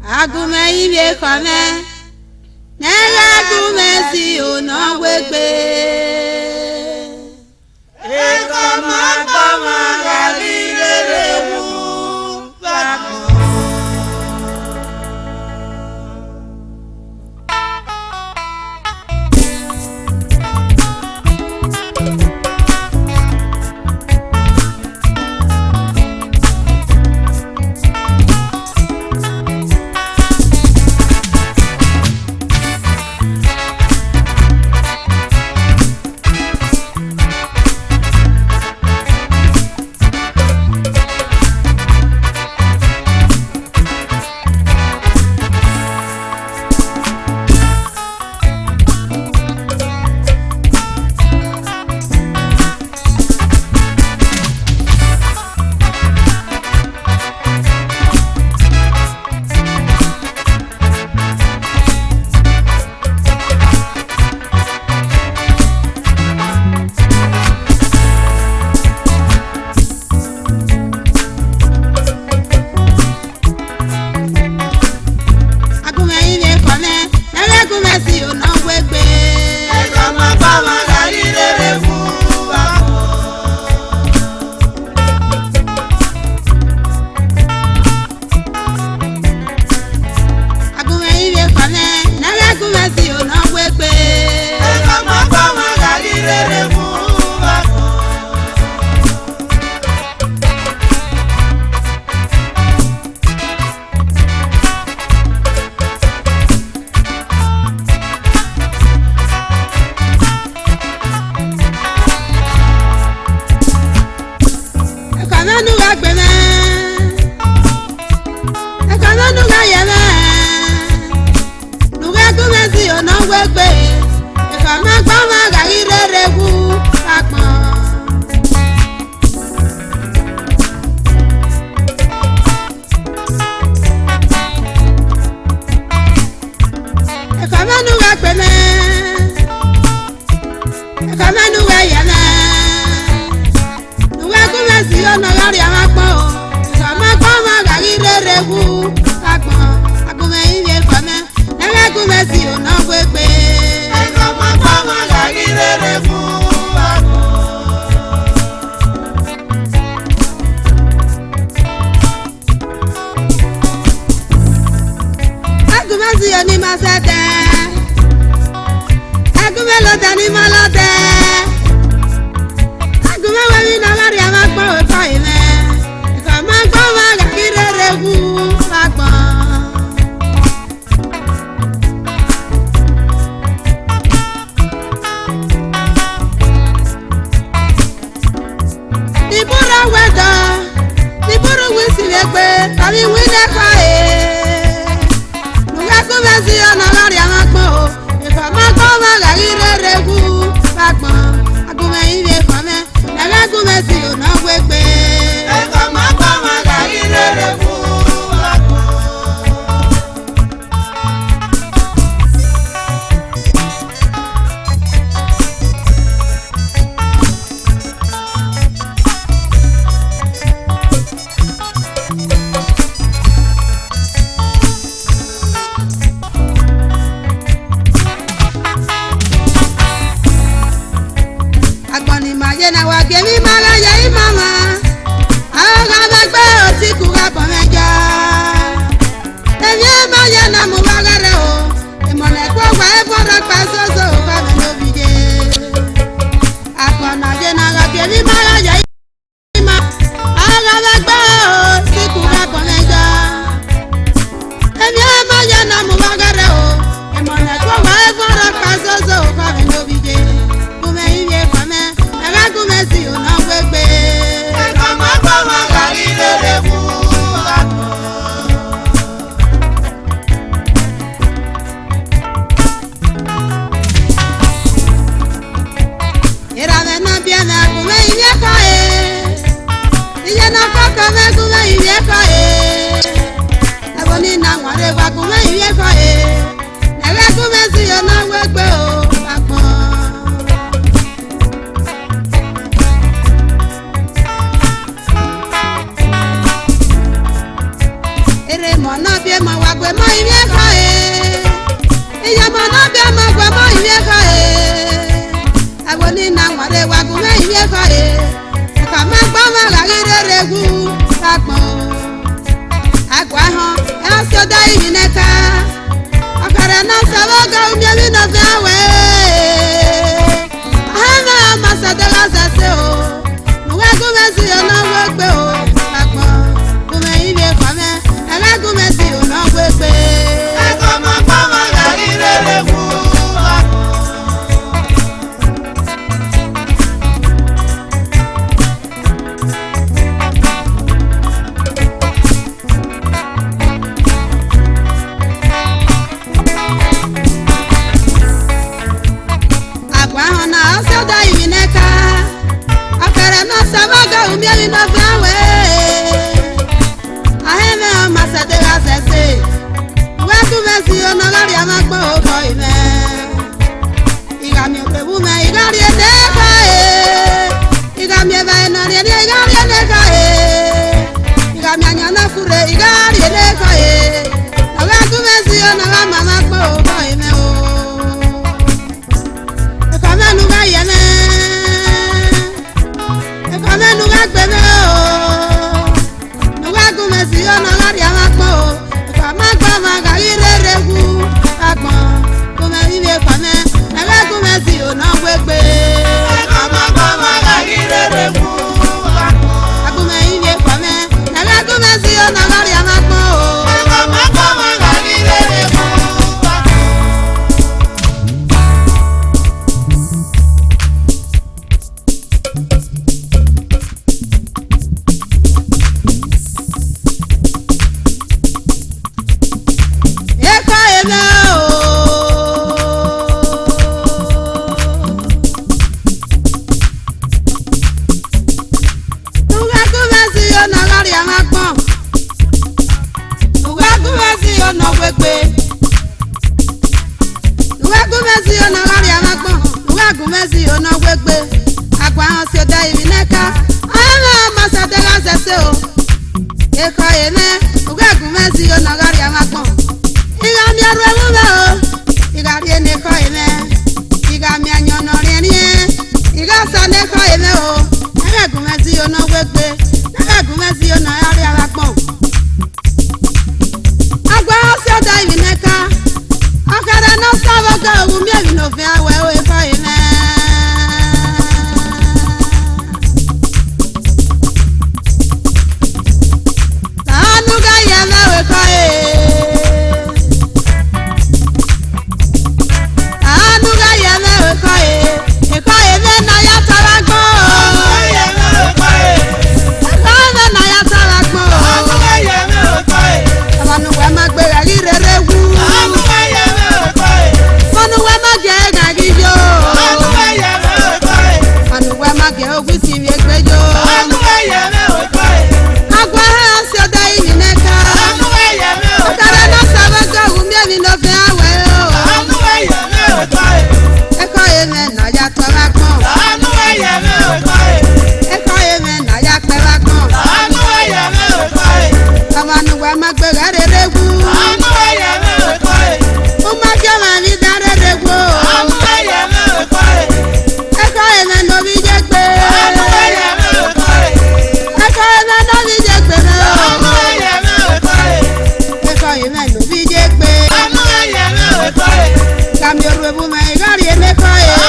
Agume ibe kome, nega agume si Omoregbe. Eko magama galilere wu bako. Omoregbe, eko magama galilere wu bako. Eko manuga gbeme, eko manuga yeme. Nuga gume si Omoregbe amagbo, eko magama galilere wu bako. Agume ibe kome, nega gume si Omoregbe. Eko magama galilere wu bako. Agume si oni masete, agume lote ni malote. Agume wewi na lari amagbo eko ime, eko magama galilere wu bako. Niburu wedo, niburu wisi wekwe, kami wile kwa Nuga gume si Omoregbe amagbo, eko magama galilere wu bako. Agume ibe kome, nega gume si Omoregbe. Eko magama galilere wu bako. Agbani maye na wa gemi mala ye mama. ire mo no bie mo wa gwe mo ire ka e iya mo no bie mo gwe mo ire ka e agoni na nware wa gwe ire ka e ka ma gba ma la ire regu akpo agwa ho e so da iri neka akara na sawo ga umi bi no fe awe ana ma sa de la sa se o no wa gwe si o no wo gbe o akpo gwe ire ka me ala gwe si o no wo gbe e ko ma gba ma la ire regu Umieli no fiawe aheme o masade la sese we ku mesi o no gari amagbo o boy me igami opebu me igari ene ka igami eba eno ri ene igari ene ka igami anya na kure igari ene ka we ku mesi o no gama magbo o boy me o e ka menu ga yeme amenu ga gbeme o no ga gume si o no ga ri amagbo o ka magbo ma ga ire regu agbon gume ire kwame na ga gume si o no gbegbe ka magbo ma ga ire regu agume ire kwame na ga gume si o no ga ri amagbo o ka magbo ma ga ire regu Cambio ruebu me gari ene kae